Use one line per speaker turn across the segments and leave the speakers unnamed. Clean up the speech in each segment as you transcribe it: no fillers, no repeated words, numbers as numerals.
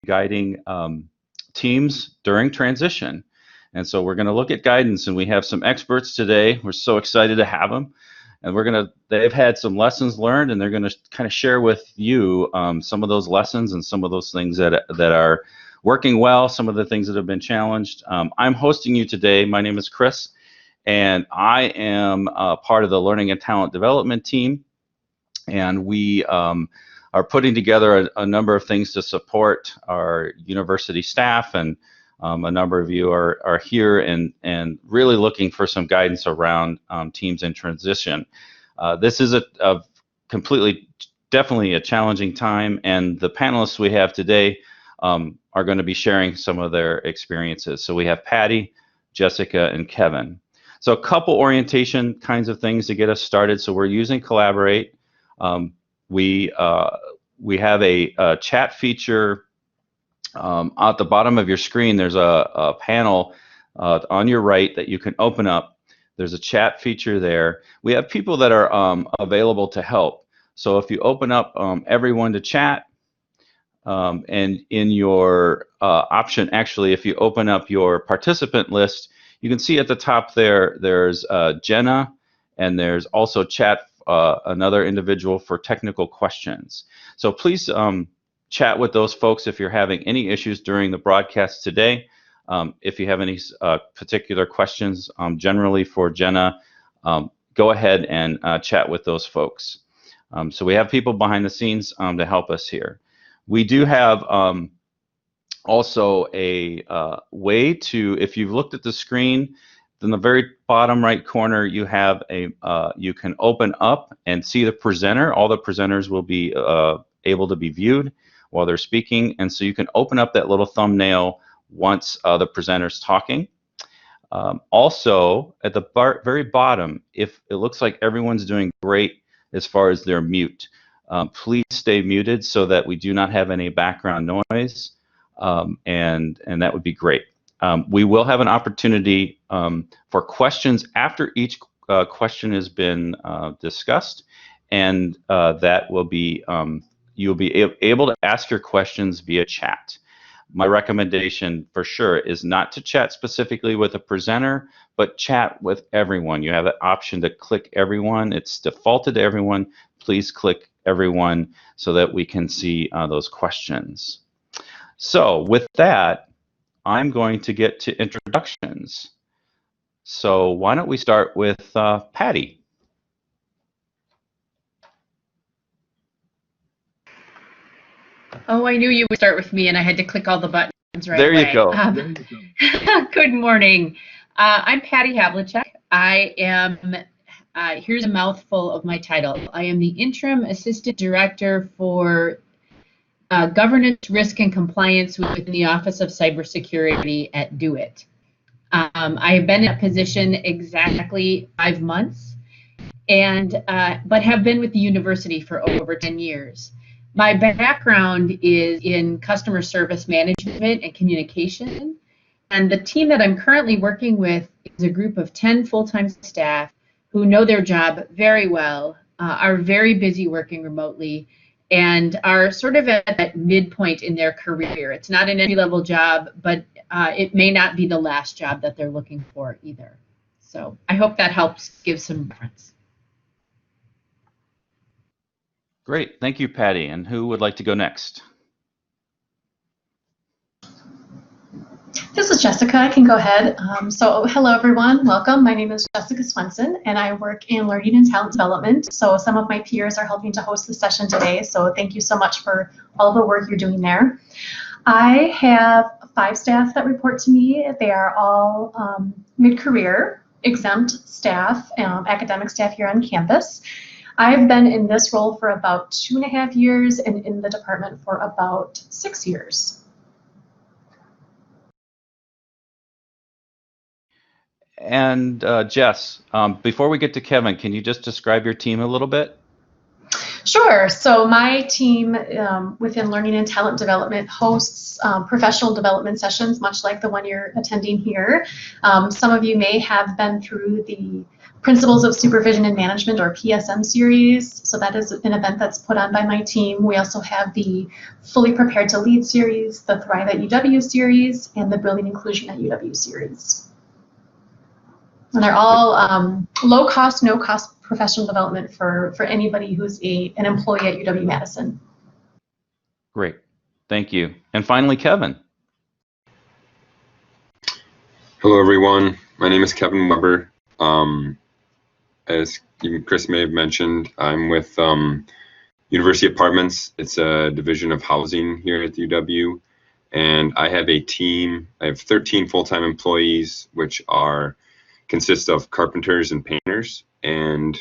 guiding teams during transition. And so we're going to look at guidance, and we have some experts today. We're so excited to have them. And they've had some lessons learned, and they're going to kind of share with you some of those lessons and some of those things that are working well, some of the things that have been challenged. I'm hosting you today. My name is Chris, and I am part of the Learning and Talent Development team. And we are putting together a number of things to support our university staff, and a number of you are here and really looking for some guidance around teams in transition. This is definitely a challenging time, and the panelists we have today are going to be sharing some of their experiences. So we have Patty, Jessica, and Kevin. So a couple orientation kinds of things to get us started. So we're using Collaborate. We have a chat feature at the bottom of your screen. There's a panel on your right that you can open up. There's a chat feature there. We have people that are available to help. So if you open up everyone to chat, and in your option, actually, if you open up your participant list, you can see at the top there's Jenna, and there's also chat another individual for technical questions. So please chat with those folks if you're having any issues during the broadcast today. If you have any particular questions generally for Jenna, go ahead and chat with those folks. So we have people behind the scenes to help us here. We do have also a way to, if you've looked at the screen, in the very bottom right corner, you have you can open up and see the presenter. All the presenters will be able to be viewed while they're speaking, and so you can open up that little thumbnail once the presenter's talking. Also, at the very bottom, if it looks like everyone's doing great as far as their mute, please stay muted so that we do not have any background noise, and that would be great. We will have an opportunity for questions after each question has been discussed, and that will be you'll be able to ask your questions via chat. My recommendation for sure is not to chat specifically with a presenter, but chat with everyone. You have the option to click everyone. It's defaulted to everyone. Please click everyone so that we can see those questions. So with that, I'm going to get to introductions. So why don't we start with Patty?
Oh, I knew you would start with me, and I had to click all the buttons right away.
There you go.
Good morning. I'm Patty Havlicek. I am, here's a mouthful of my title. I am the Interim Assistant Director for Governance, Risk, and Compliance within the Office of Cybersecurity at DoIT. I have been in that position exactly 5 months, but have been with the university for over 10 years. My background is in customer service management and communication, and the team that I'm currently working with is a group of 10 full-time staff who know their job very well, are very busy working remotely, and are sort of at that midpoint in their career. It's not an entry-level job, but it may not be the last job that they're looking for either. So I hope that helps give some reference.
Great, thank you, Patty. And who would like to go next?
This is Jessica. I can go ahead. So hello, everyone. Welcome. My name is Jessica Swenson, and I work in Learning and Talent Development. So some of my peers are helping to host the session today. So thank you so much for all the work you're doing there. I have 5 staff that report to me. They are all mid-career, exempt staff, academic staff here on campus. I've been in this role for about 2.5 years and in the department for about 6 years.
And Jess, before we get to Kevin, can you just describe your team a little bit?
Sure. So my team within Learning and Talent Development hosts professional development sessions, much like the one you're attending here. Some of you may have been through the Principles of Supervision and Management, or PSM series. So that is an event that's put on by my team. We also have the Fully Prepared to Lead series, the Thrive at UW series, and the Building Inclusion at UW series. And they're all low cost, no cost professional development for anybody who's an employee at UW-Madison.
Great, thank you. And finally, Kevin.
Hello, everyone. My name is Kevin Weber. As Chris may have mentioned, I'm with University Apartments. It's a division of housing here at the UW, and I have a team. I have 13 full-time employees, which consist of carpenters and painters. And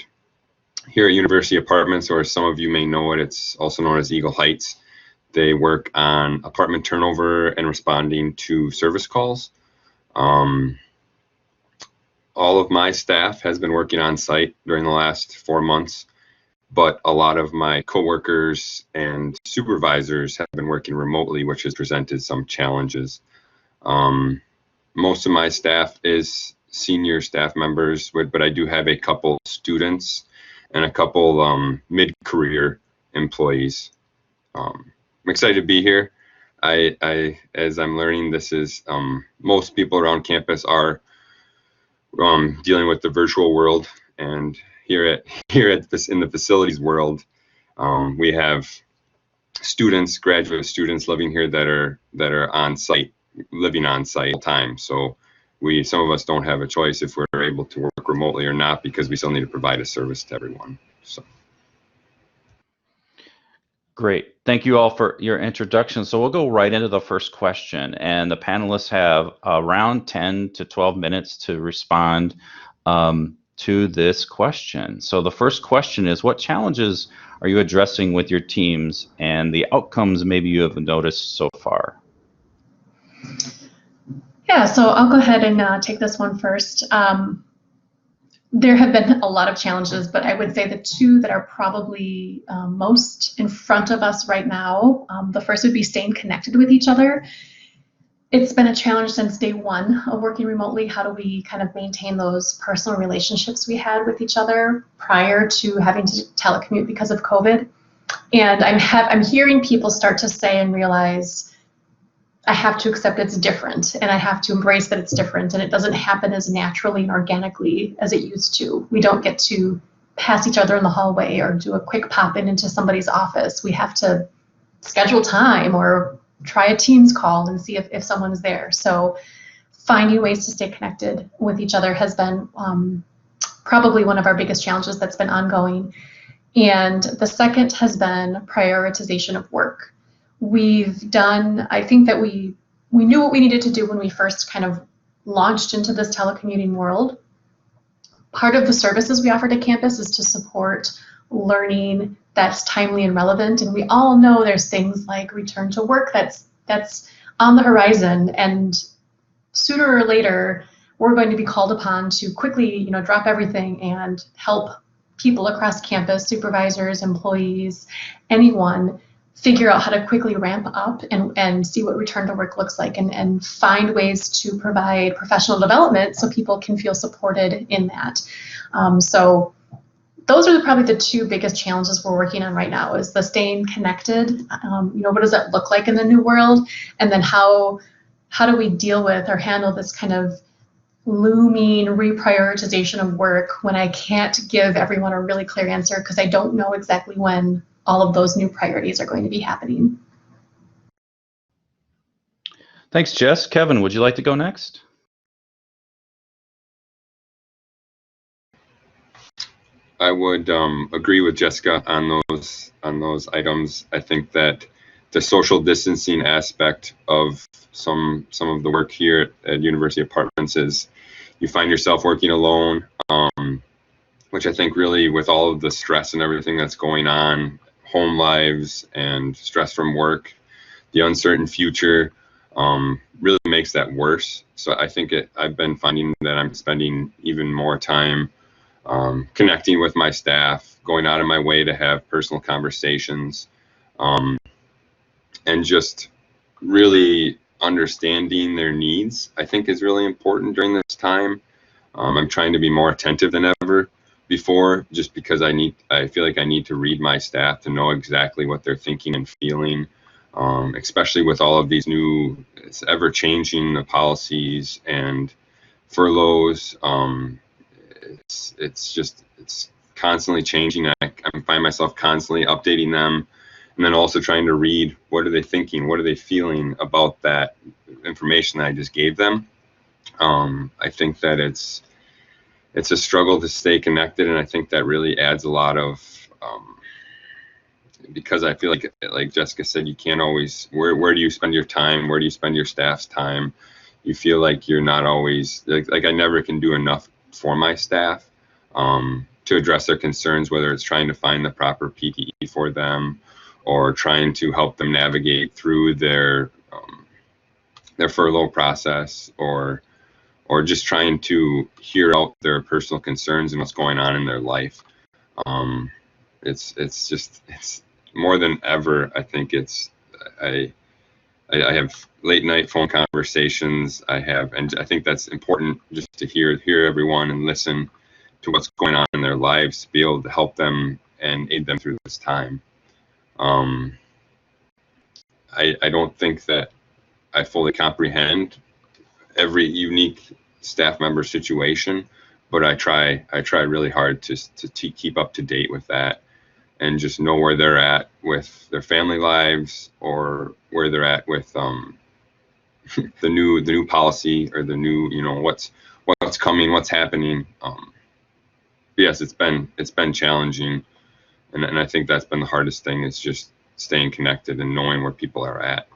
here at University Apartments, or some of you may know it, it's also known as Eagle Heights. They work on apartment turnover and responding to service calls. All of my staff has been working on site during the last 4 months, but a lot of my coworkers and supervisors have been working remotely, which has presented some challenges. Most of my staff is senior staff members, but I do have a couple students and a couple mid-career employees. I'm excited to be here. As I'm learning, this is most people around campus are dealing with the virtual world, and in the facilities world, we have students, graduate students living here that are on site, living on site all the time. So some of us don't have a choice if we're able to work remotely or not, because we still need to provide a service to everyone. So.
Great. Thank you all for your introduction. So we'll go right into the first question, and the panelists have around 10 to 12 minutes to respond to this question. So the first question is, what challenges are you addressing with your teams and the outcomes maybe you have noticed so far?
Yeah, so I'll go ahead and take this one first. There have been a lot of challenges, but I would say the two that are probably most in front of us right now, the first would be staying connected with each other. It's been a challenge since day one of working remotely. How do we kind of maintain those personal relationships we had with each other prior to having to telecommute because of COVID? And I'm hearing people start to say and realize, I have to accept it's different, and I have to embrace that it's different, and it doesn't happen as naturally and organically as it used to. We don't get to pass each other in the hallway or do a quick pop-in into somebody's office. We have to schedule time or try a Teams call and see if someone's there. So finding ways to stay connected with each other has been probably one of our biggest challenges that's been ongoing. And the second has been prioritization of work. I think that we knew what we needed to do when we first kind of launched into this telecommuting world. Part of the services we offer to campus is to support learning that's timely and relevant. And we all know there's things like return to work that's on the horizon, and sooner or later we're going to be called upon to quickly, drop everything and help people across campus, supervisors, employees, anyone, figure out how to quickly ramp up and see what return to work looks like, and find ways to provide professional development so people can feel supported in that. So those are probably the two biggest challenges we're working on right now, is the staying connected. What does that look like in the new world? And then how do we deal with or handle this kind of looming reprioritization of work when I can't give everyone a really clear answer because I don't know exactly when all of those new priorities are going to be happening.
Thanks, Jess. Kevin, would you like to go next?
I would agree with Jessica on those items. I think that the social distancing aspect of some of the work here at University Apartments is you find yourself working alone, which I think really, with all of the stress and everything that's going on, home lives and stress from work, the uncertain future, really makes that worse. So I think I've been finding that I'm spending even more time connecting with my staff, going out of my way to have personal conversations, and just really understanding their needs, I think, is really important during this time. I'm trying to be more attentive than ever before, just because I feel like I need to read my staff to know exactly what they're thinking and feeling, especially with all of these new, it's ever-changing policies and furloughs. It's constantly changing. I find myself constantly updating them, and then also trying to read what are they thinking, what are they feeling about that information that I just gave them. I think that it's a struggle to stay connected, and I think that really adds a lot of, because I feel like Jessica said, you can't always, where do you spend your time? Where do you spend your staff's time? You feel like you're not always, like I never can do enough for my staff to address their concerns, whether it's trying to find the proper PPE for them or trying to help them navigate through their furlough process, or just trying to hear out their personal concerns and what's going on in their life. It's more than ever. I think I have late night phone conversations. And I think that's important, just to hear everyone and listen to what's going on in their lives, to be able to help them and aid them through this time. I don't think that I fully comprehend every unique staff member situation, but I try really hard to keep up to date with that and just know where they're at with their family lives, or where they're at with the new policy, or the new, what's coming, what's happening. Yes, it's been challenging, and I think that's been the hardest thing, is just staying connected and knowing where people are at.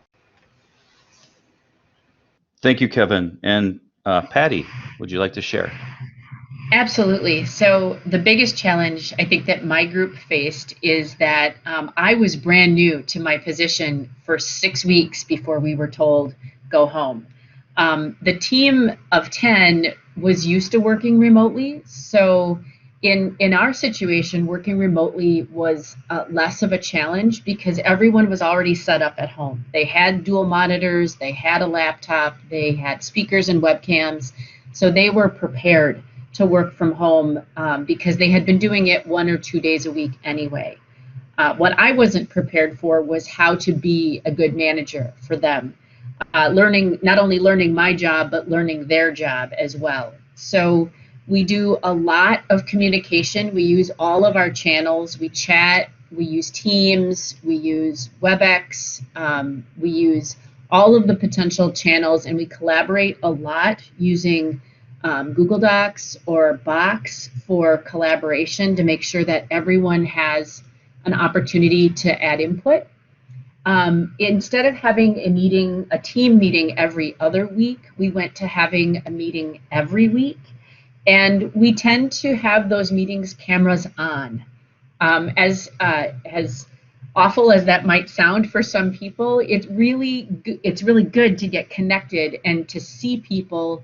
Thank you, Kevin. And Patty, would you like to share?
Absolutely. So the biggest challenge I think that my group faced is that I was brand new to my position for 6 weeks before we were told go home. The team of 10 was used to working remotely. So in our situation, working remotely was less of a challenge because everyone was already set up at home. They had dual monitors, they had a laptop, they had speakers and webcams. So they were prepared to work from home because they had been doing it 1 or 2 days a week anyway. What I wasn't prepared for was how to be a good manager for them. Not only learning my job, but learning their job as well. So we do a lot of communication. We use all of our channels. We chat, we use Teams, we use WebEx, we use all of the potential channels, and we collaborate a lot using Google Docs or Box for collaboration to make sure that everyone has an opportunity to add input. Instead of having a team meeting every other week, we went to having a meeting every week. And we tend to have those meetings cameras on. As awful as that might sound for some people, it's really good to get connected and to see people,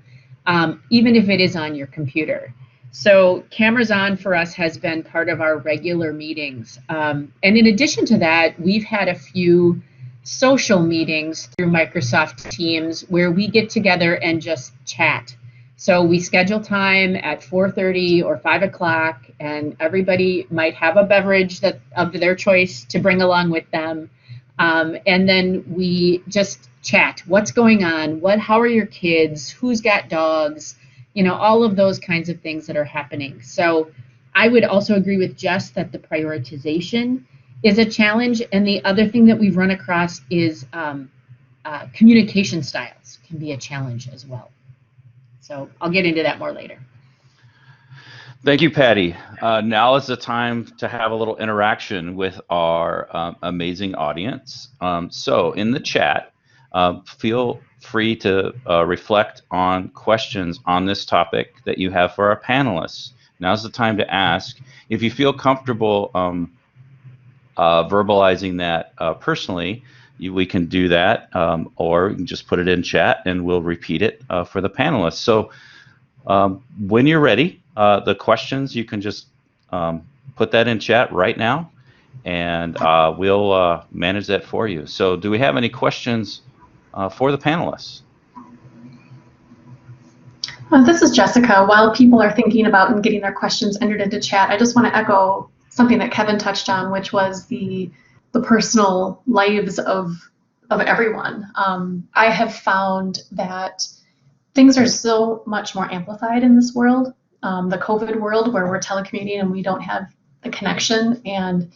even if it is on your computer. So cameras on for us has been part of our regular meetings. And in addition to that, we've had a few social meetings through Microsoft Teams where we get together and just chat. So we schedule time at 4:30 or 5 o'clock, and everybody might have a beverage of their choice to bring along with them. And then we just chat. What's going on? How are your kids? Who's got dogs? All of those kinds of things that are happening. So I would also agree with Jess that the prioritization is a challenge. And the other thing that we've run across is communication styles can be a challenge as well. So I'll get into that more later.
Thank you, Patty. Now is the time to have a little interaction with our amazing audience. So in the chat, feel free to reflect on questions on this topic that you have for our panelists. Now's the time to ask. If you feel comfortable verbalizing that personally, we can do that, or you can just put it in chat and we'll repeat it for the panelists. So when you're ready, the questions, you can just put that in chat right now, and we'll manage that for you. So do we have any questions for the panelists?
This is Jessica. While people are thinking about and getting their questions entered into chat, I just want to echo something that Kevin touched on, which was the personal lives of everyone. I have found that things are so much more amplified in this world, the COVID world, where we're telecommuting and we don't have the connection. And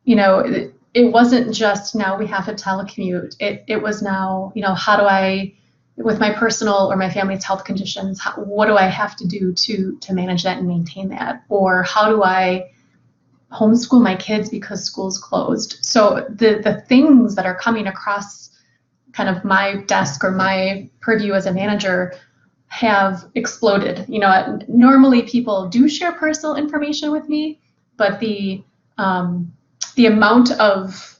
it wasn't just now we have to telecommute. It was now, how do I, with my personal or my family's health conditions, what do I have to do to manage that and maintain that? Or how do I homeschool my kids because school's closed? So the things that are coming across kind of my desk or my purview as a manager have exploded. Normally people do share personal information with me, but the amount of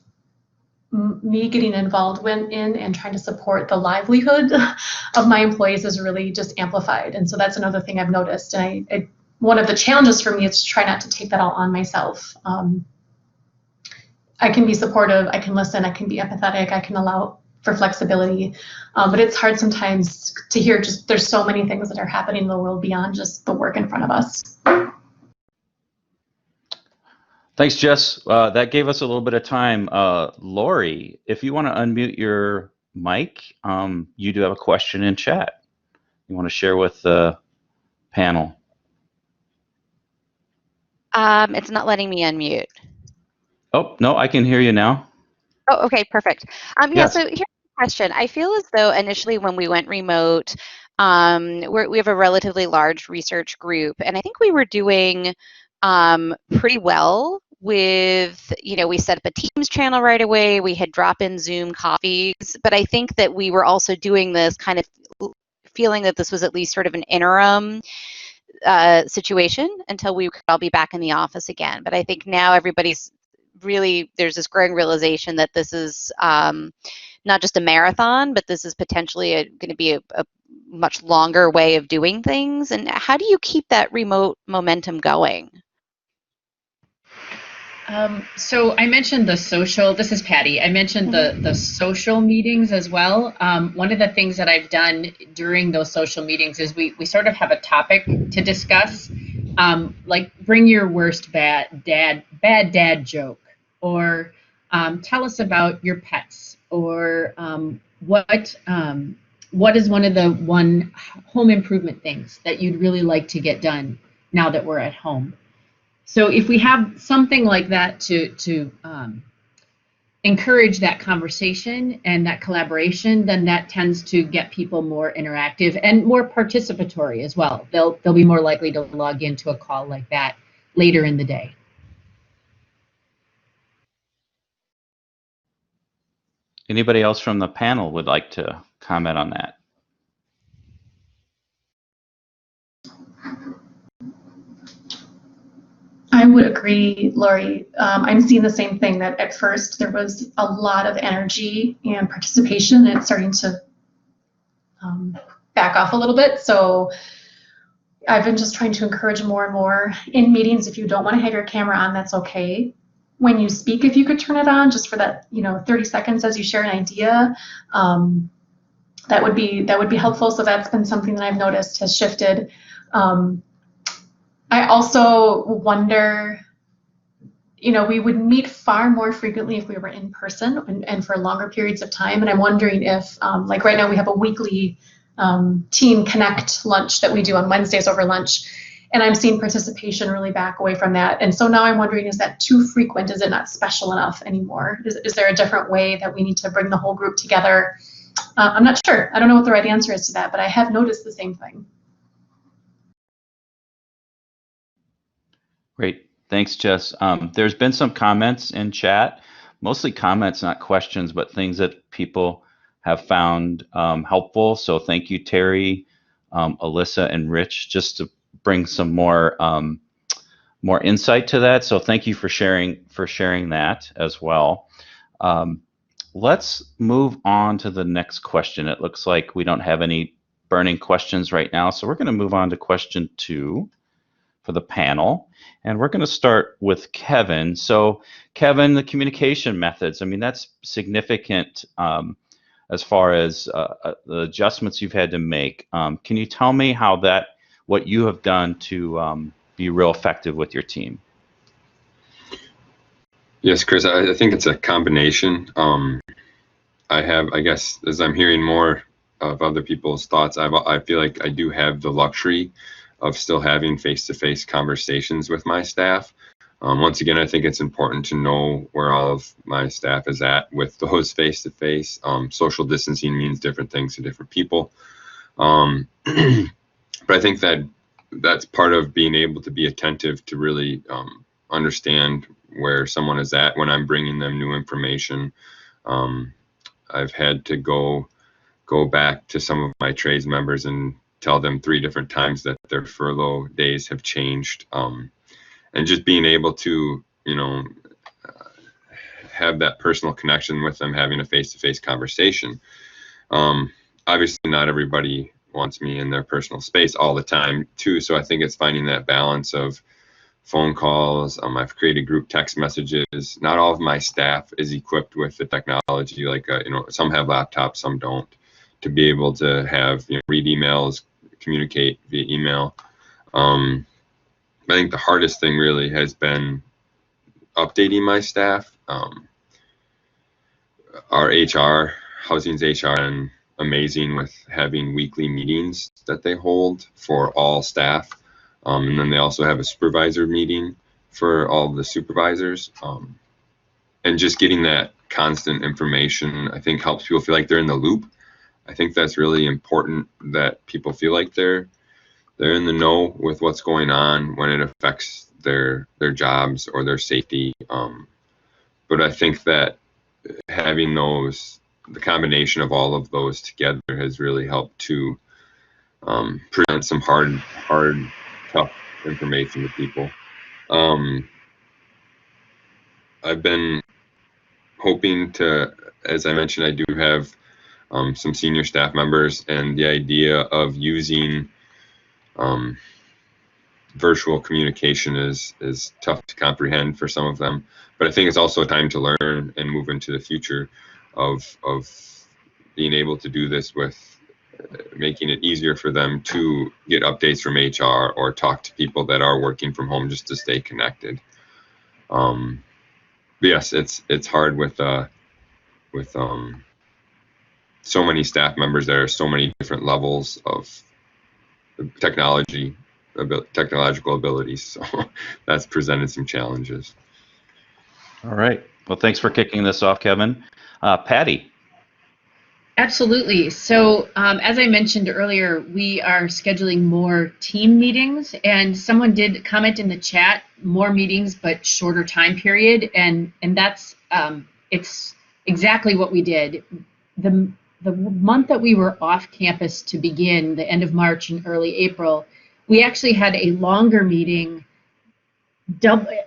me getting involved in and trying to support the livelihood of my employees is really just amplified. And so that's another thing I've noticed. And one of the challenges for me is to try not to take that all on myself. I can be supportive, I can listen, I can be empathetic, I can allow for flexibility, but it's hard sometimes to hear just there's so many things that are happening in the world beyond just the work in front of us.
Thanks, Jess. That gave us a little bit of time. Lori, if you want to unmute your mic, you do have a question in chat you want to share with the panel.
It's not letting me unmute.
Oh, no, I can hear you now.
Oh, okay, perfect. Yeah,
Yes.
so here's the question. I feel as though initially when we went remote, we have a relatively large research group, and I think we were doing pretty well with, we set up a Teams channel right away, we had drop-in Zoom coffees, but I think that we were also doing this kind of feeling that this was at least sort of an interim situation until we could all be back in the office again. But I think now everybody's really, there's this growing realization that this is not just a marathon, but this is potentially going to be a much longer way of doing things. And how do you keep that remote momentum going?
So I mentioned the social, this is Patty, I mentioned the social meetings as well. One of the things that I've done during those social meetings is we sort of have a topic to discuss, like bring your worst bad dad joke, or tell us about your pets, or what is one of the home improvement things that you'd really like to get done now that we're at home. So if we have something like that to encourage that conversation and that collaboration, then that tends to get people more interactive and more participatory as well. They'll be more likely to log into a call like that later in the day.
Anybody else from the panel would like to comment on that?
I would agree, Lori. I'm seeing the same thing, that at first there was a lot of energy and participation, and it's starting to back off a little bit. So I've been just trying to encourage more and more in meetings. If you don't want to have your camera on, that's okay. When you speak, if you could turn it on just for that 30 seconds as you share an idea, that would be helpful. So that's been something that I've noticed has shifted. I also wonder, we would meet far more frequently if we were in person and for longer periods of time. And I'm wondering if, like right now we have a weekly Team Connect lunch that we do on Wednesdays over lunch. And I'm seeing participation really back away from that. And so now I'm wondering, is that too frequent? Is it not special enough anymore? Is there a different way that we need to bring the whole group together? I'm not sure. I don't know what the right answer is to that, but I have noticed the same thing.
Great. Thanks, Jess. There's been some comments in chat, mostly comments, not questions, but things that people have found helpful. So thank you, Terry, Alyssa, and Rich, just to bring some more insight to that. So thank you for sharing that as well. Let's move on to the next question. It looks like we don't have any burning questions right now, so we're going to move on to question 2 for the panel. And we're going to start with Kevin. So Kevin, the communication methods, I mean, that's significant as far as the adjustments you've had to make. Can you tell me how what you have done to be real effective with your team?
Yes, Chris, I think it's a combination. I guess, as I'm hearing more of other people's thoughts, I feel like I do have the luxury of still having face-to-face conversations with my staff. Once again, I think it's important to know where all of my staff is at with those face-to-face. Social distancing means different things to different people. But I think that's part of being able to be attentive to really understand where someone is at when I'm bringing them new information. I've had to go back to some of my trades members and tell them 3 different times that their furlough days have changed. And just being able to, have that personal connection with them, having a face-to-face conversation. Obviously, not everybody wants me in their personal space all the time, too. So I think it's finding that balance of phone calls. I've created group text messages. Not all of my staff is equipped with the technology. Like, some have laptops, some don't, to be able to have, read emails, communicate via email. I think the hardest thing really has been updating my staff. Our HR, Housing's HR, and amazing with having weekly meetings that they hold for all staff. And then they also have a supervisor meeting for all the supervisors. And just getting that constant information, I think, helps people feel like they're in the loop. I think that's really important, that people feel like they're in the know with what's going on when it affects their jobs or their safety. But I think that having the combination of all of those together has really helped to present some hard, tough information to people. I've been hoping to, as I mentioned, I do have some senior staff members, and the idea of using virtual communication is tough to comprehend for some of them. But I think it's also a time to learn and move into the future of being able to do this, with making it easier for them to get updates from HR or talk to people that are working from home, just to stay connected. Yes, it's hard with so many staff members. There are so many different levels of technological abilities, so that's presented some challenges.
All right. Well, thanks for kicking this off, Kevin. Patty.
Absolutely. So as I mentioned earlier, we are scheduling more team meetings, and someone did comment in the chat, more meetings but shorter time period, and that's it's exactly what we did. The month that we were off campus to begin, the end of March and early April, we actually had a longer meeting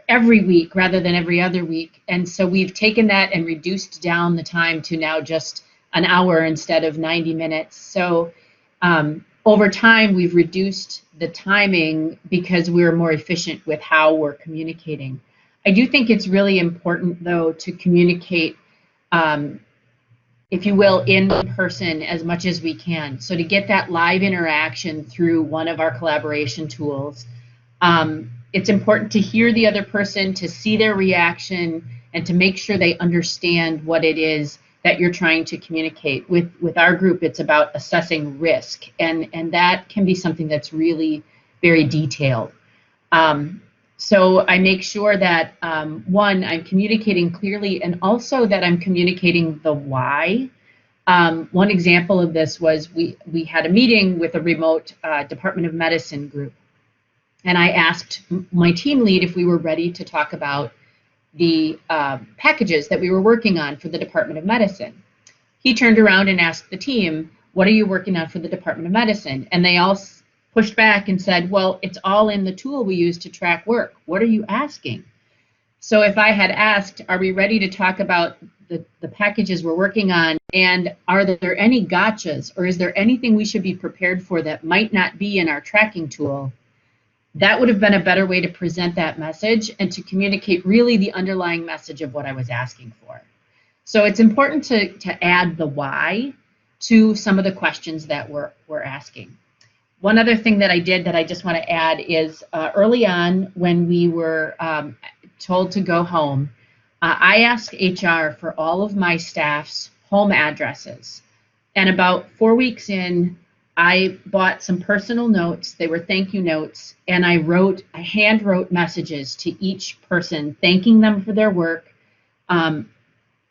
every week rather than every other week. And so we've taken that and reduced down the time to now just an hour instead of 90 minutes. So over time, we've reduced the timing because we're more efficient with how we're communicating. I do think it's really important, though, to communicate, if you will, in person as much as we can. So to get that live interaction through one of our collaboration tools, it's important to hear the other person, to see their reaction, and to make sure they understand what it is that you're trying to communicate. With our group, it's about assessing risk, and that can be something that's really very detailed. So I make sure that, one, I'm communicating clearly, and also that I'm communicating the why. One example of this was we had a meeting with a remote Department of Medicine group, and I asked my team lead if we were ready to talk about the packages that we were working on for the Department of Medicine. He turned around and asked the team, "What are you working on for the Department of Medicine?" And they all pushed back and said, "Well, it's all in the tool we use to track work. What are you asking?" So if I had asked, "Are we ready to talk about the packages we're working on, and are there any gotchas, or is there anything we should be prepared for that might not be in our tracking tool?" That would have been a better way to present that message and to communicate really the underlying message of what I was asking for. So it's important to add the why to some of the questions that we're asking. One other thing that I did that I just want to add is early on when we were told to go home, I asked HR for all of my staff's home addresses. And about 4 weeks in, I bought some personal notes. They were thank you notes. And I hand wrote messages to each person, thanking them for their work,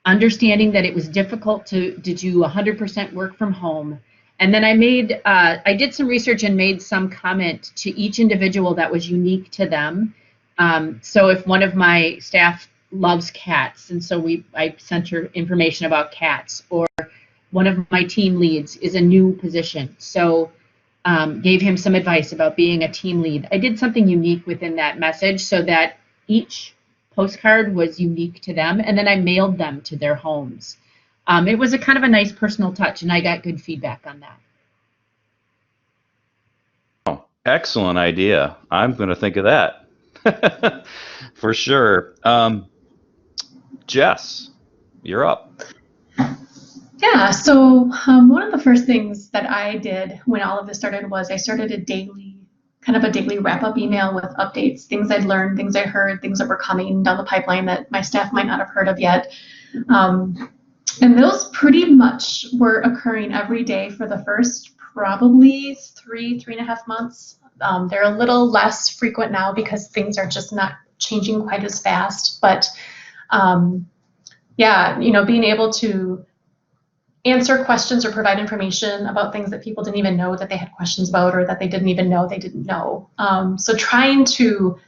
understanding that it was difficult to do 100% work from home. And then I did some research and made some comment to each individual that was unique to them. So if one of my staff loves cats, and so I sent her information about cats, or one of my team leads is a new position, so gave him some advice about being a team lead. I did something unique within that message so that each postcard was unique to them, and then I mailed them to their homes. It was a kind of a nice personal touch, and I got good feedback on that.
Oh, excellent idea. I'm going to think of that for sure. Jess, you're up.
Yeah, so one of the first things that I did when all of this started was I started a daily wrap-up email with updates, things I'd learned, things I heard, things that were coming down the pipeline that my staff might not have heard of yet. And those pretty much were occurring every day for the first probably 3.5 months. They're a little less frequent now because things are just not changing quite as fast. But yeah, being able to answer questions or provide information about things that people didn't even know that they had questions about, or that they didn't even know they didn't know. So trying to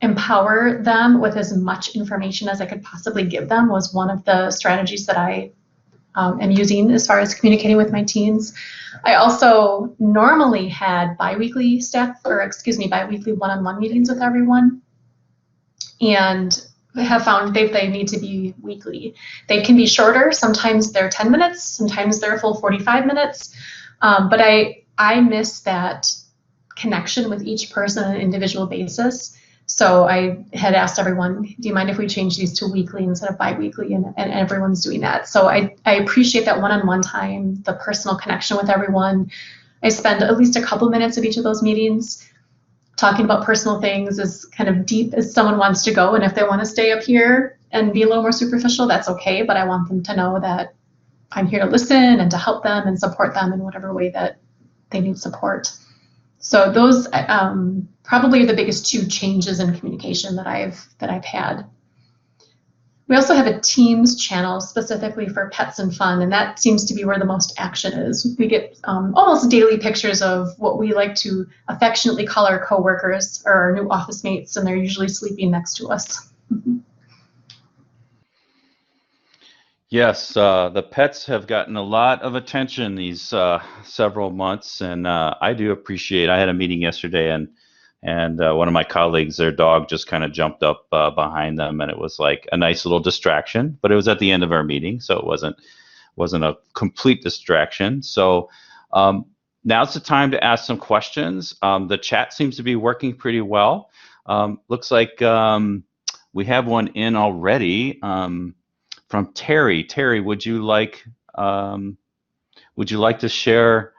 empower them with as much information as I could possibly give them was one of the strategies that I am using as far as communicating with my teams. I also normally had biweekly one-on-one meetings with everyone, and have found they need to be weekly. They can be shorter. Sometimes they're 10 minutes. Sometimes they're a full 45 minutes. But I miss that connection with each person on an individual basis. So I had asked everyone, do you mind if we change these to weekly instead of bi-weekly? And everyone's doing that. So I appreciate that one-on-one time, the personal connection with everyone. I spend at least a couple minutes of each of those meetings talking about personal things, as kind of deep as someone wants to go. And if they want to stay up here and be a little more superficial, that's okay. But I want them to know that I'm here to listen and to help them and support them in whatever way that they need support. So those probably are the biggest two changes in communication that I've had. We also have a Teams channel specifically for pets and fun, and that seems to be where the most action is. We get almost daily pictures of what we like to affectionately call our coworkers or our new office mates, and they're usually sleeping next to us.
Yes, the pets have gotten a lot of attention these several months, and I do appreciate. I had a meeting yesterday, and one of my colleagues, their dog just kind of jumped up behind them, and it was like a nice little distraction. But it was at the end of our meeting, so it wasn't a complete distraction. So now's the time to ask some questions. The chat seems to be working pretty well. Looks like we have one in already. From Terry. Terry, would you like to share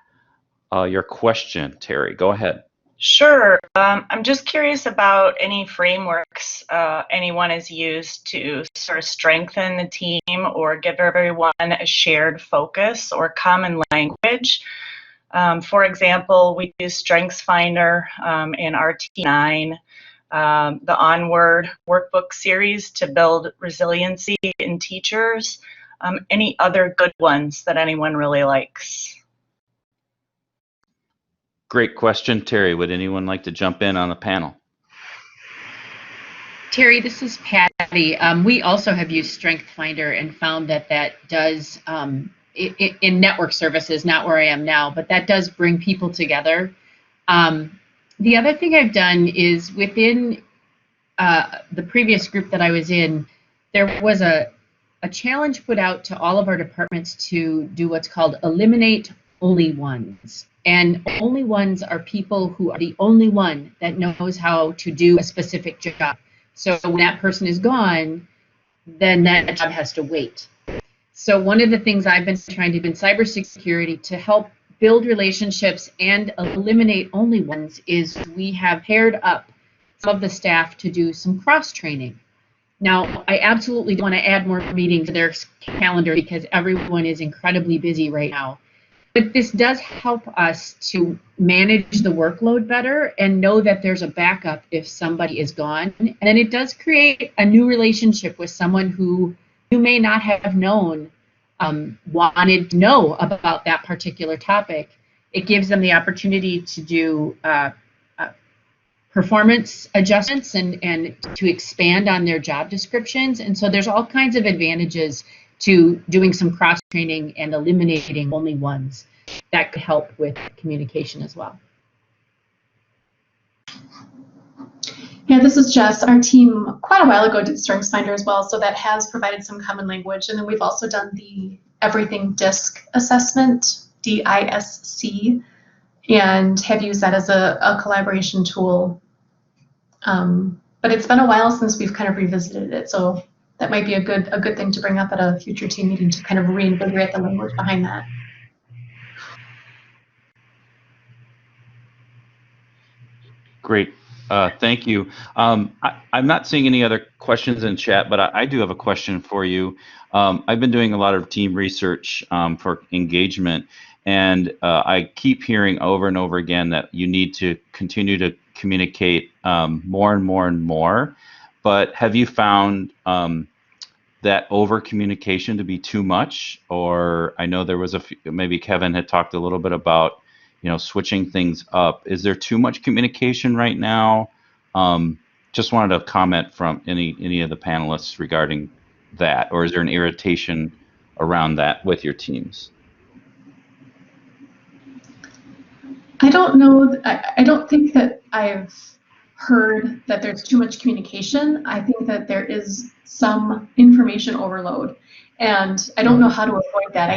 your question? Terry, go ahead.
Sure. I'm just curious about any frameworks anyone has used to sort of strengthen the team or give everyone a shared focus or common language. For example, we use StrengthsFinder in RT9. The Onward workbook series to build resiliency in teachers. Any other good ones that anyone really likes?
Great question, Terry. Would anyone like to jump in on the panel?
Terry, this is Patty. We also have used StrengthsFinder and found that does, in network services, not where I am now, but that does bring people together. The other thing I've done is within the previous group that I was in, there was a challenge put out to all of our departments to do what's called eliminate only ones. And only ones are people who are the only one that knows how to do a specific job. So when that person is gone, then that job has to wait. So one of the things I've been trying to do in cybersecurity to help build relationships and eliminate only ones is we have paired up some of the staff to do some cross-training. Now, I absolutely want to add more meetings to their calendar because everyone is incredibly busy right now. But this does help us to manage the workload better and know that there's a backup if somebody is gone. And then it does create a new relationship with someone who you may not have known wanted to know about that particular topic. It gives them the opportunity to do performance adjustments and to expand on their job descriptions. And so there's all kinds of advantages to doing some cross-training and eliminating only ones. That could help with communication as well.
Yeah, this is Jess. Our team quite a while ago did StrengthsFinder as well, so that has provided some common language. And then we've also done the Everything DISC assessment, DISC, and have used that as a collaboration tool. But it's been a while since we've kind of revisited it, so that might be a good thing to bring up at a future team meeting to kind of reinvigorate the language behind that.
Great. Thank you. I'm not seeing any other questions in chat, but I do have a question for you. I've been doing a lot of team research for engagement, and I keep hearing over and over again that you need to continue to communicate more and more and more. But have you found that over communication to be too much? Or I know there was maybe Kevin had talked a little bit about switching things up. Is there too much communication right now? Just wanted a comment from any of the panelists regarding that, or is there an irritation around that with your teams?
I don't know. I don't think that I've heard that there's too much communication. I think that there is some information overload, and I don't know how to avoid that.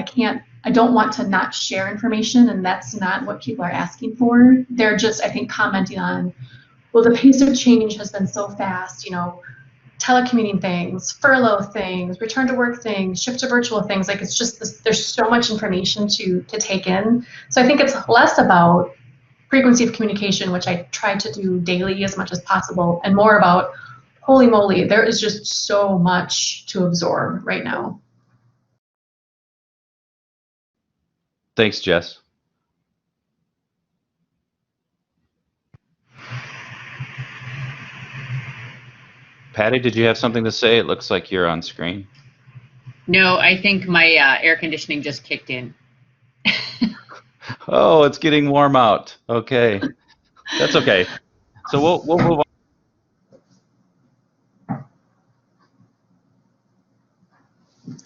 I don't want to not share information, and that's not what people are asking for. They're just, I think, commenting on, well, the pace of change has been so fast, telecommuting things, furlough things, return to work things, shift to virtual things. Like, it's just this, there's so much information to take in. So I think it's less about frequency of communication, which I try to do daily as much as possible, and more about, holy moly, there is just so much to absorb right now.
Thanks, Jess. Patty, did you have something to say? It looks like you're on screen.
No, I think my air conditioning just kicked in.
Oh, it's getting warm out. Okay, that's okay. So we'll move on.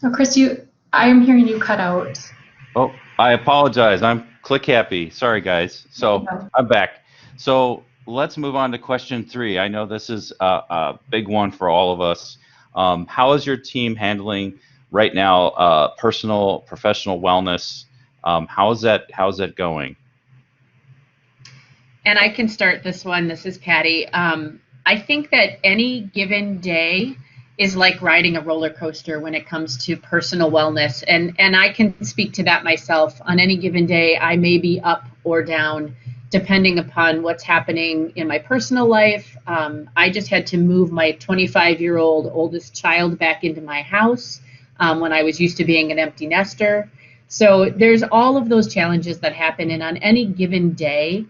Oh, Chris, I'm hearing you cut out.
Oh, I apologize. I'm click happy. Sorry, guys. So I'm back. So let's move on to question 3. I know this is a big one for all of us. How is your team handling right now personal, professional wellness? How's that going?
And I can start this one. This is Patty. I think that any given day is like riding a roller coaster when it comes to personal wellness. And I can speak to that myself. On any given day, I may be up or down depending upon what's happening in my personal life. I just had to move my 25-year-old oldest child back into my house when I was used to being an empty nester. So there's all of those challenges that happen. And on any given day,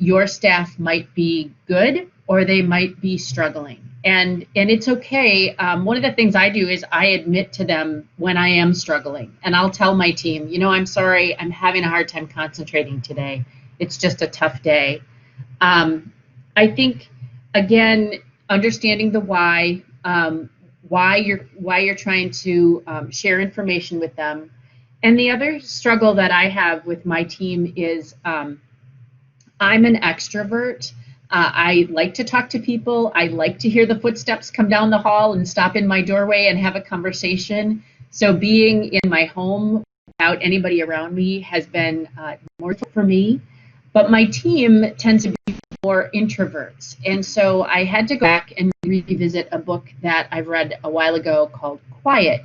your staff might be good or they might be struggling. And it's okay. One of the things I do is I admit to them when I am struggling. And I'll tell my team, I'm sorry, I'm having a hard time concentrating today. It's just a tough day. I think, again, understanding the why you're trying to share information with them. And the other struggle that I have with my team is I'm an extrovert. I like to talk to people. I like to hear the footsteps come down the hall and stop in my doorway and have a conversation. So being in my home without anybody around me has been more for me. But my team tends to be more introverts. And so I had to go back and revisit a book that I've read a while ago called Quiet.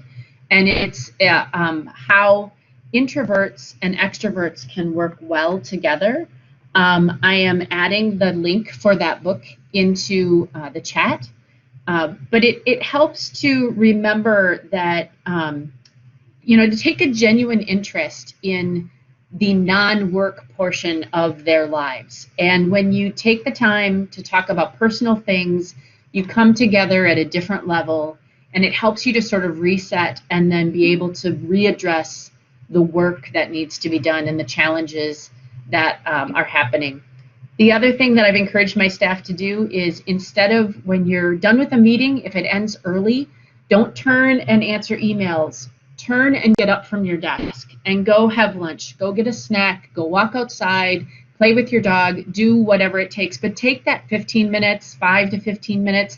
and it's how introverts and extroverts can work well together. I am adding the link for that book into the chat, but it helps to remember that, to take a genuine interest in the non-work portion of their lives. And when you take the time to talk about personal things, you come together at a different level, and it helps you to sort of reset and then be able to readdress the work that needs to be done and the challenges that are happening. The other thing that I've encouraged my staff to do is, instead of, when you're done with a meeting, if it ends early, don't turn and answer emails. Turn and get up from your desk and go have lunch, go get a snack, go walk outside, play with your dog, do whatever it takes, but take that 15 minutes, 5 to 15 minutes,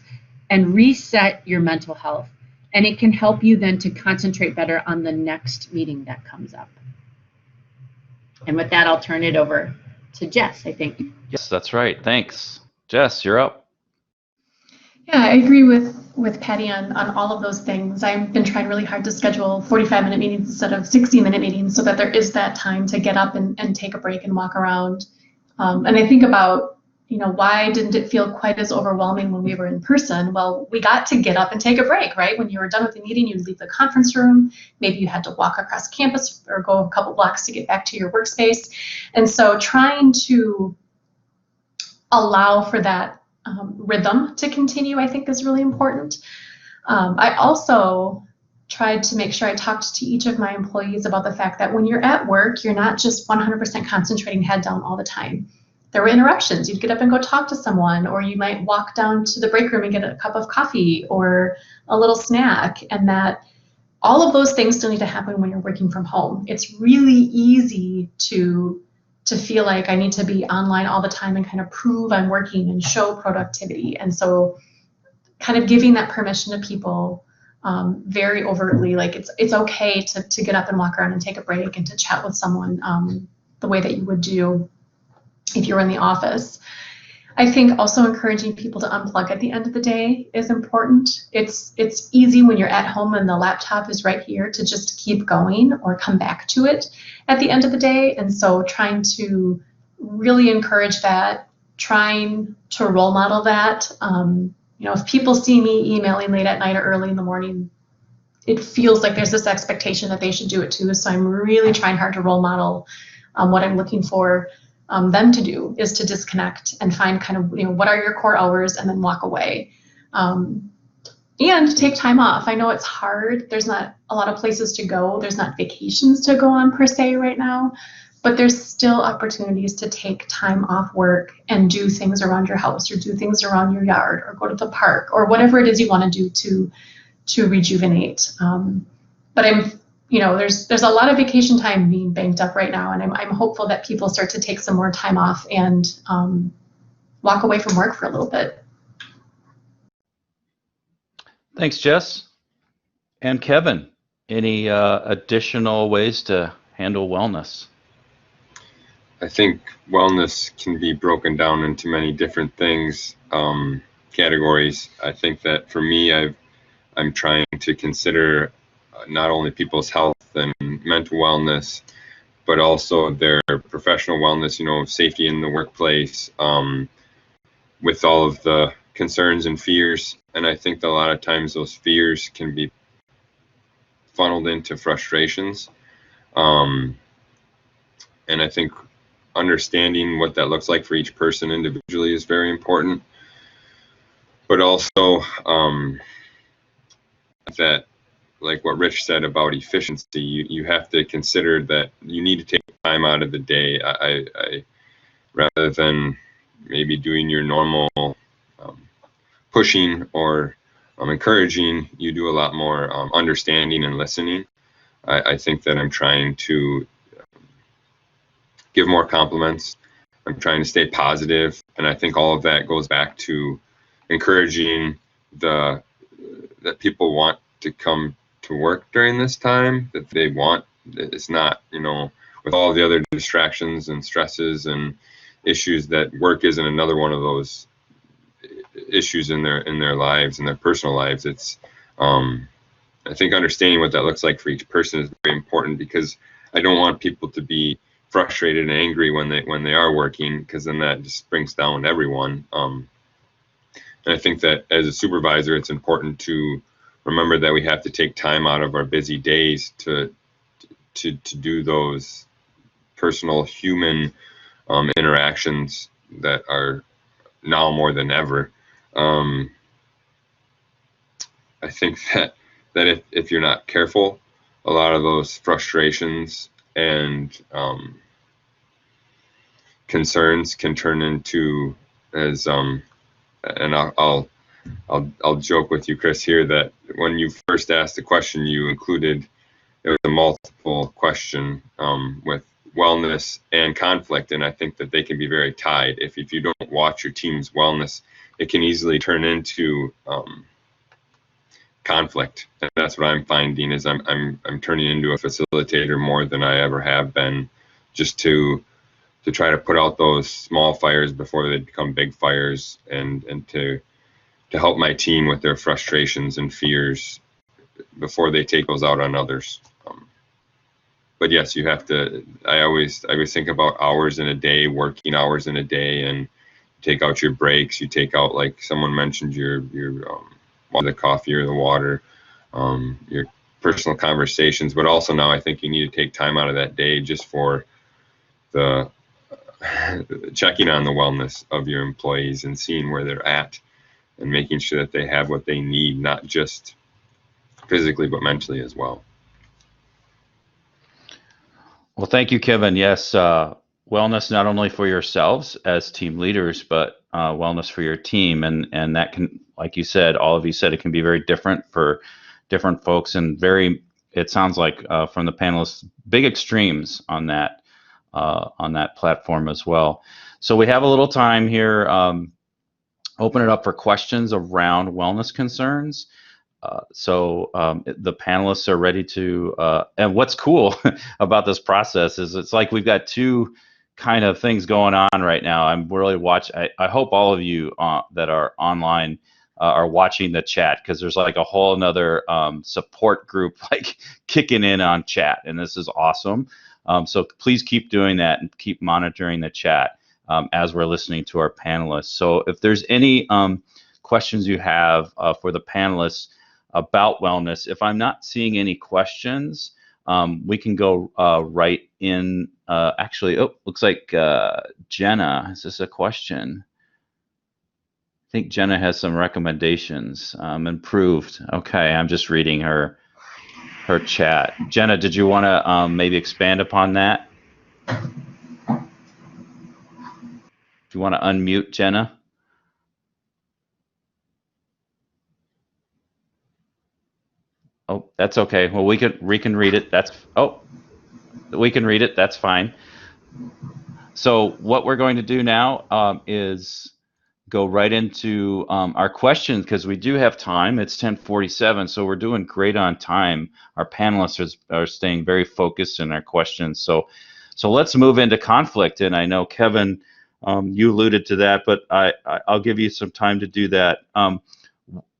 and reset your mental health. And it can help you then to concentrate better on the next meeting that comes up. And with that, I'll turn it over to Jess, I think.
Yes, that's right. Thanks. Jess, you're up.
Yeah, I agree with Patty on all of those things. I've been trying really hard to schedule 45-minute meetings instead of 60-minute meetings, so that there is that time to get up and take a break and walk around. And I think about, why didn't it feel quite as overwhelming when we were in person? Well, we got to get up and take a break, right? When you were done with the meeting, you'd leave the conference room. Maybe you had to walk across campus or go a couple blocks to get back to your workspace. And so trying to allow for that rhythm to continue, I think, is really important. I also tried to make sure I talked to each of my employees about the fact that when you're at work, you're not just 100% concentrating head down all the time. There were interruptions. You'd get up and go talk to someone, or you might walk down to the break room and get a cup of coffee or a little snack, and that all of those things still need to happen when you're working from home. It's really easy to feel like I need to be online all the time and kind of prove I'm working and show productivity. And so kind of giving that permission to people very overtly, like it's okay to get up and walk around and take a break and to chat with someone the way that you would do if you were in the office. I think also encouraging people to unplug at the end of the day is important. It's easy when you're at home and the laptop is right here to just keep going or come back to it at the end of the day. And so trying to really encourage that, trying to role model that. If people see me emailing late at night or early in the morning, it feels like there's this expectation that they should do it too. So I'm really trying hard to role model what I'm looking for them to do, is to disconnect and find kind of, what are your core hours, and then walk away. And take time off. I know it's hard. There's not a lot of places to go. There's not vacations to go on per se right now, but there's still opportunities to take time off work and do things around your house, or do things around your yard, or go to the park, or whatever it is you want to do to rejuvenate. But there's a lot of vacation time being banked up right now, and I'm hopeful that people start to take some more time off and walk away from work for a little bit.
Thanks, Jess. And Kevin, any additional ways to handle wellness?
I think wellness can be broken down into many different things, categories. I think that for me, I'm trying to consider not only people's health and mental wellness, but also their professional wellness, safety in the workplace, with all of the concerns and fears. And I think that a lot of times those fears can be funneled into frustrations. And I think understanding what that looks like for each person individually is very important. But also that, like what Rich said about efficiency, you have to consider that you need to take time out of the day. I rather than maybe doing your normal pushing or encouraging, you do a lot more understanding and listening. I think that I'm trying to give more compliments. I'm trying to stay positive, and I think all of that goes back to encouraging that people want to come to work during this time, that they want. It's not, with all the other distractions and stresses and issues, that work isn't another one of those issues in their lives, in their personal lives. It's I think understanding what that looks like for each person is very important, because I don't want people to be frustrated and angry when they are working, because then that just brings down everyone. And I think that as a supervisor, it's important to remember that we have to take time out of our busy days to do those personal human interactions that are now more than ever. I think that if you're not careful, a lot of those frustrations and concerns can turn into, as and I'll joke with you, Chris, here, that when you first asked the question, you included, it was a multiple question with wellness and conflict, and I think that they can be very tied. If you don't watch your team's wellness, it can easily turn into conflict, and that's what I'm finding. Is I'm turning into a facilitator more than I ever have been, just to try to put out those small fires before they become big fires, and to help my team with their frustrations and fears before they take those out on others. But yes, you have to. I always think about hours in a day, working hours in a day, and take out your breaks. You take out, like someone mentioned, your the coffee or the water, your personal conversations. But also now I think you need to take time out of that day just for the checking on the wellness of your employees and seeing where they're at and making sure that they have what they need, not just physically but mentally as well.
Well, thank you, Kevin. Yes, wellness not only for yourselves as team leaders, but wellness for your team, and that can, like you said, all of you said, it can be very different for different folks, and it sounds like from the panelists, big extremes on that platform as well. So we have a little time here. Open it up for questions around wellness concerns. So the panelists are ready to, and what's cool about this process is it's like we've got two kind of things going on right now. I'm really I hope all of you that are online are watching the chat, because there's like a whole another support group like kicking in on chat, and this is awesome. So please keep doing that and keep monitoring the chat as we're listening to our panelists. So if there's any questions you have for the panelists about wellness, if I'm not seeing any questions, we can go right in. Actually, looks like Jenna, is this a question? I think Jenna has some recommendations. Improved. Okay, I'm just reading her chat. Jenna, did you want to maybe expand upon that? Do you want to unmute Jenna? Oh, that's okay. Well, we can read it. We can read it. That's fine. So what we're going to do now is go right into our questions, because we do have time. It's 10:47, so we're doing great on time. Our panelists are staying very focused in their questions. So let's move into conflict. And I know, Kevin, you alluded to that, but I'll give you some time to do that.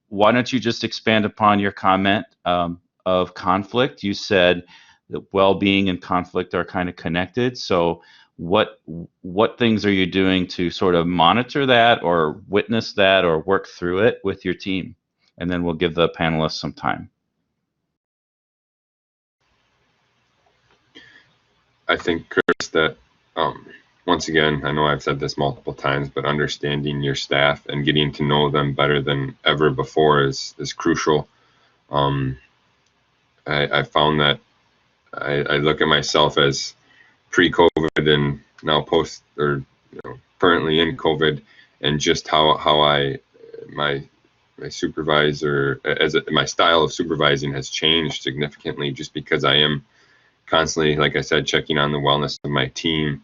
Why don't you just expand upon your comment of conflict? You said that well-being and conflict are kind of connected. So what things are you doing to sort of monitor that or witness that or work through it with your team? And then we'll give the panelists some time.
I think, Chris, that once again, I know I've said this multiple times, but understanding your staff and getting to know them better than ever before is crucial. I found that I look at myself as pre-COVID and now post, or currently in COVID, and just how my supervisor, my style of supervising has changed significantly, just because I am constantly, like I said, checking on the wellness of my team.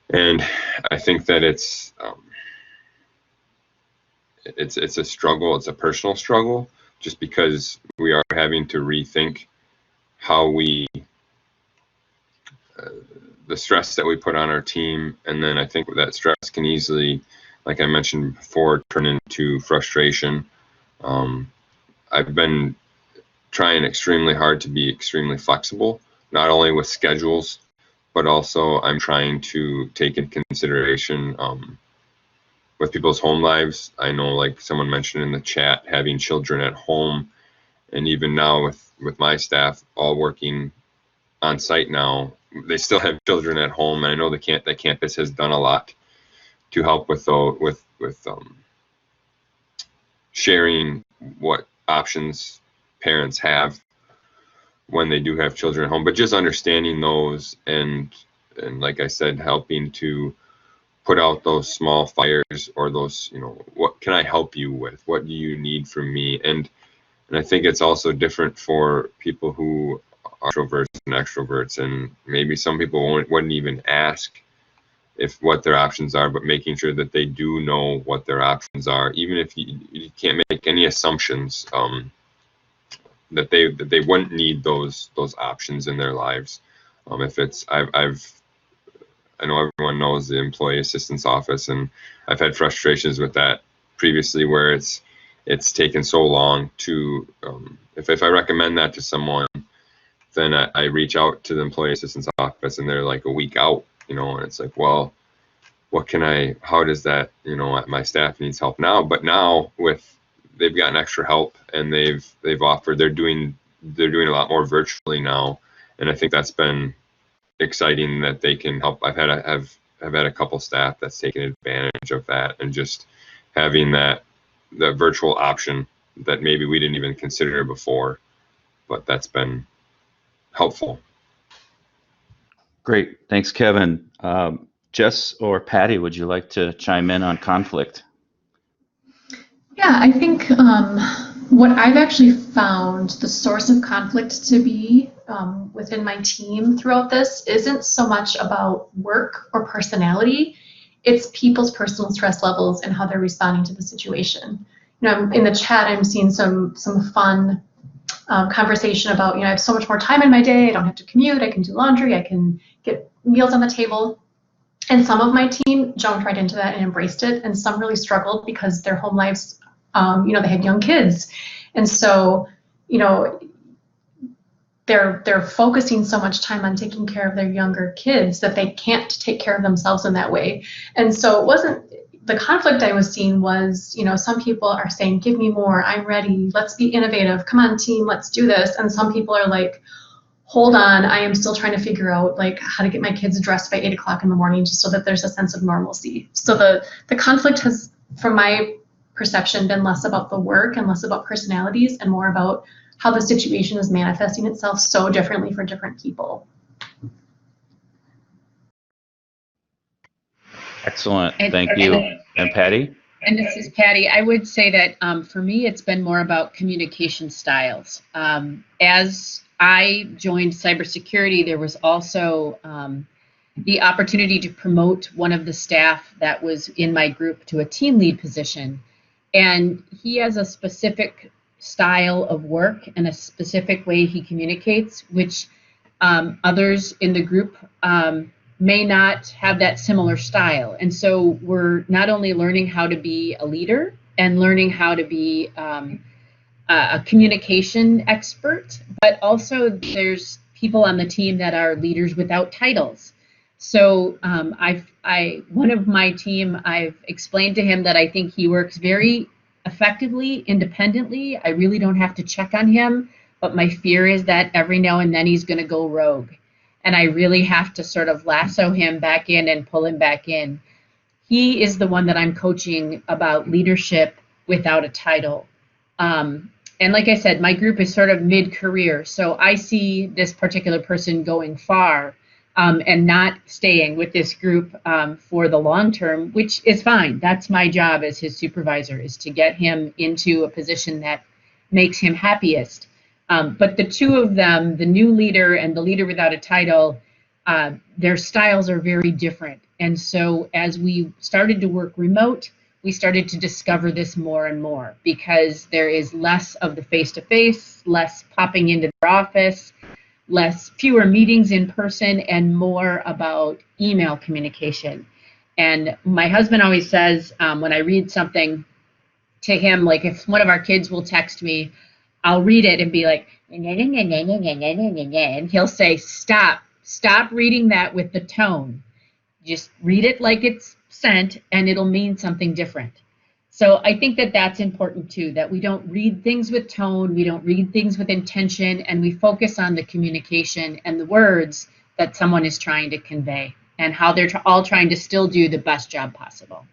And I think that it's a struggle. It's a personal struggle, just because we are having to rethink how we the stress that we put on our team. And then I think that stress can easily, like I mentioned before, turn into frustration. I've been trying extremely hard to be extremely flexible, not only with schedules, but also I'm trying to take into consideration with people's home lives. I know, like someone mentioned in the chat, having children at home, and even now with my staff all working on site now, they still have children at home, and I know the campus has done a lot to help with sharing what options parents have when they do have children at home, but just understanding those and like I said, helping to put out those small fires, or those, what can I help you with? What do you need from me? And I think it's also different for people who are introverts and extroverts, and maybe some people wouldn't even ask what their options are, but making sure that they do know what their options are, even if you can't make any assumptions that they wouldn't need those options in their lives. If it's I know everyone knows the employee assistance office, and I've had frustrations with that previously, where it's taken so long to if I recommend that to someone, then I reach out to the employee assistance office and they're like a week out, and it's like, well, how does that, my staff needs help now, but now they've gotten extra help, and they've offered, they're doing a lot more virtually now, and I think that's been exciting that they can help. I've had a couple staff that's taken advantage of that, and just having the virtual option that maybe we didn't even consider before, but that's been helpful.
Great, thanks, Kevin. Jess or Patty, would you like to chime in on conflict?
Yeah, I think what I've actually found the source of conflict to be within my team throughout this isn't so much about work or personality, it's people's personal stress levels and how they're responding to the situation. In the chat, I'm seeing some fun conversation about, I have so much more time in my day, I don't have to commute, I can do laundry, I can get meals on the table. And some of my team jumped right into that and embraced it, and some really struggled because their home lives, they had young kids. And so, they're focusing so much time on taking care of their younger kids that they can't take care of themselves in that way. And so it wasn't, the conflict I was seeing was, some people are saying, give me more, I'm ready, let's be innovative, come on team, let's do this. And some people are like, hold on, I am still trying to figure out how to get my kids dressed by 8 o'clock in the morning just so that there's a sense of normalcy. So the conflict has, from my perception, been less about the work and less about personalities and more about how the situation is manifesting itself so differently for different people.
Excellent, thank you. And Patty?
And this is Patty. I would say that for me, it's been more about communication styles. As I joined cybersecurity, there was also the opportunity to promote one of the staff that was in my group to a team lead position. And he has a specific style of work and a specific way he communicates, which others in the group may not have that similar style. And so we're not only learning how to be a leader and learning how to be a communication expert, but also there's people on the team that are leaders without titles. So one of my team, I've explained to him that I think he works very effectively, independently. I really don't have to check on him, but my fear is that every now and then he's going to go rogue. And I really have to sort of lasso him back in and pull him back in. He is the one that I'm coaching about leadership without a title. And like I said, my group is sort of mid-career, so I see this particular person going far and not staying with this group for the long term, which is fine. That's my job as his supervisor, is to get him into a position that makes him happiest. But the two of them, the new leader and the leader without a title, their styles are very different. And so as we started to work remote, we started to discover this more and more, because there is less of the face-to-face, less popping into their office, fewer meetings in person, and more about email communication. And my husband always says, when I read something to him, like if one of our kids will text me, I'll read it and be like, and he'll say, stop reading that with the tone. Just read it like it's sent, and it'll mean something different. So I think that that's important too, that we don't read things with tone, we don't read things with intention, and we focus on the communication and the words that someone is trying to convey and how they're all trying to still do the best job possible.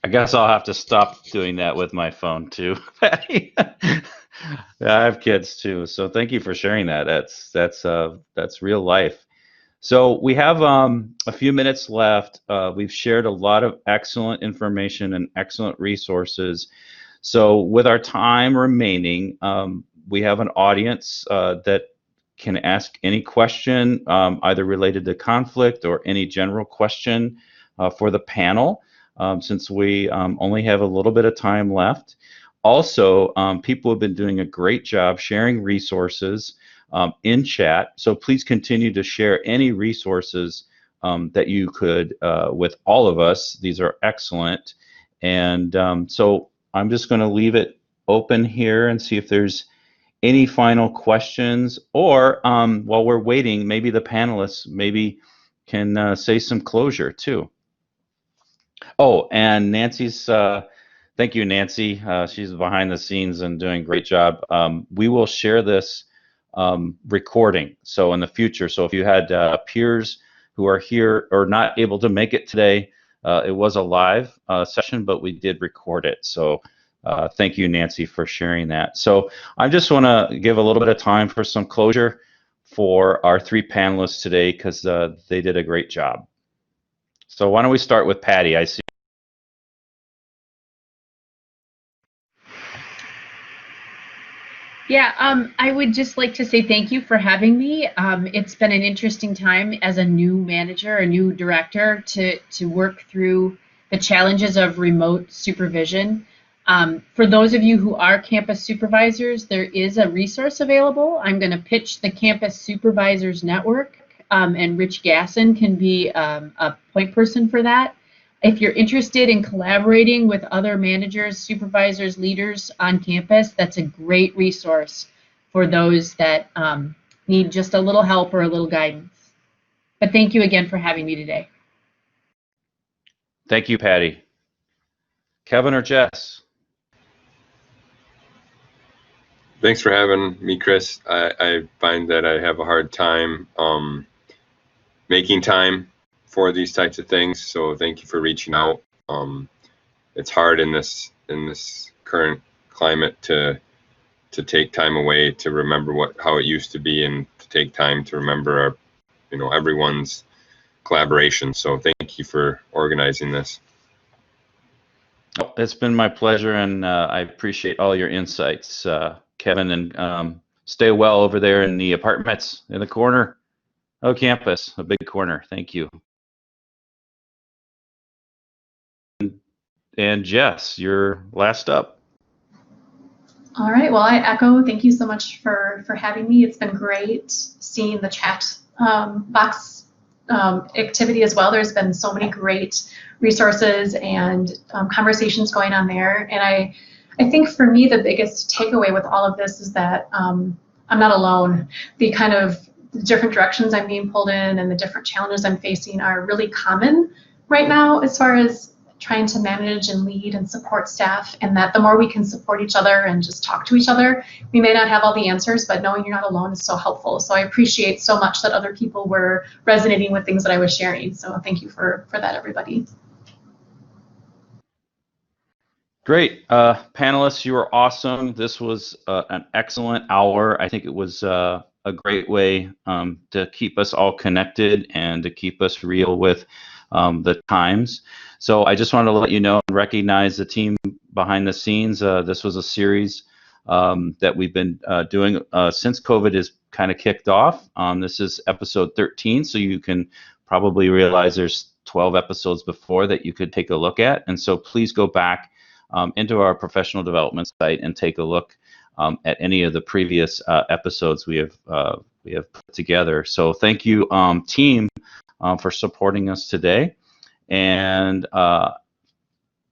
I guess I'll have to stop doing that with my phone too, Patty. Yeah, I have kids too, so thank you for sharing that. That's real life. So we have a few minutes left. We've shared a lot of excellent information and excellent resources. So with our time remaining, we have an audience that can ask any question, either related to conflict or any general question for the panel, since we only have a little bit of time left. Also, people have been doing a great job sharing resources in chat, so please continue to share any resources that you could with all of us. These are excellent. And so I'm just going to leave it open here and see if there's any final questions, or while we're waiting, maybe the panelists maybe can say some closure too. Oh, and Nancy's, thank you, Nancy. She's behind the scenes and doing a great job. We will share this recording, so in the future, so if you had peers who are here or not able to make it today, it was a live session, but we did record it. So thank you, Nancy, for sharing that. So I just want to give a little bit of time for some closure for our three panelists today, because they did a great job. So why don't we start with Patty? I see.
Yeah, I would just like to say thank you for having me. It's been an interesting time as a new manager, a new director, to work through the challenges of remote supervision. For those of you who are campus supervisors, there is a resource available. I'm going to pitch the Campus Supervisors Network, and Rich Gasson can be a point person for that. If you're interested in collaborating with other managers, supervisors, leaders on campus, that's a great resource for those that need just a little help or a little guidance. But thank you again for having me today.
Thank you, Patty. Kevin or Jess?
Thanks for having me, Chris. I find that I have a hard time making time for these types of things, so thank you for reaching out. It's hard in this current climate to take time away to remember how it used to be, and to take time to remember everyone's collaboration. So thank you for organizing this.
It's been my pleasure, and I appreciate all your insights, Kevin, and stay well over there in the apartments in the corner of campus, a big corner. Thank you. And Jess, you're last up.
All right, well, I echo, thank you so much for having me. It's been great seeing the chat box activity as well. There's been so many great resources and conversations going on there. And I think for me, the biggest takeaway with all of this is that I'm not alone. The kind of different directions I'm being pulled in and the different challenges I'm facing are really common right now as far as trying to manage and lead and support staff, and that the more we can support each other and just talk to each other, we may not have all the answers, but knowing you're not alone is so helpful. So I appreciate so much that other people were resonating with things that I was sharing. So thank you for that, everybody.
Great. Panelists, you were awesome. This was an excellent hour. I think it was a great way to keep us all connected and to keep us real with the times. So I just wanted to let you know and recognize the team behind the scenes. This was a series that we've been doing since COVID is kind of kicked off. This is episode 13, so you can probably realize there's 12 episodes before that you could take a look at. And so please go back into our professional development site and take a look at any of the previous episodes we have put together. So thank you, team, for supporting us today. And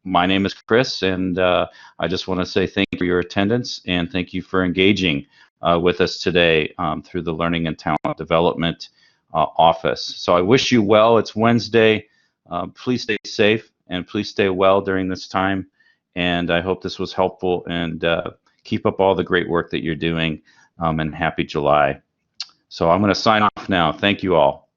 my name is Chris, and I just want to say thank you for your attendance and thank you for engaging with us today through the Learning and Talent Development Office. So I wish you well. It's Wednesday. Please stay safe and please stay well during this time. And I hope this was helpful, and keep up all the great work that you're doing, and happy July. So I'm going to sign off now. Thank you all.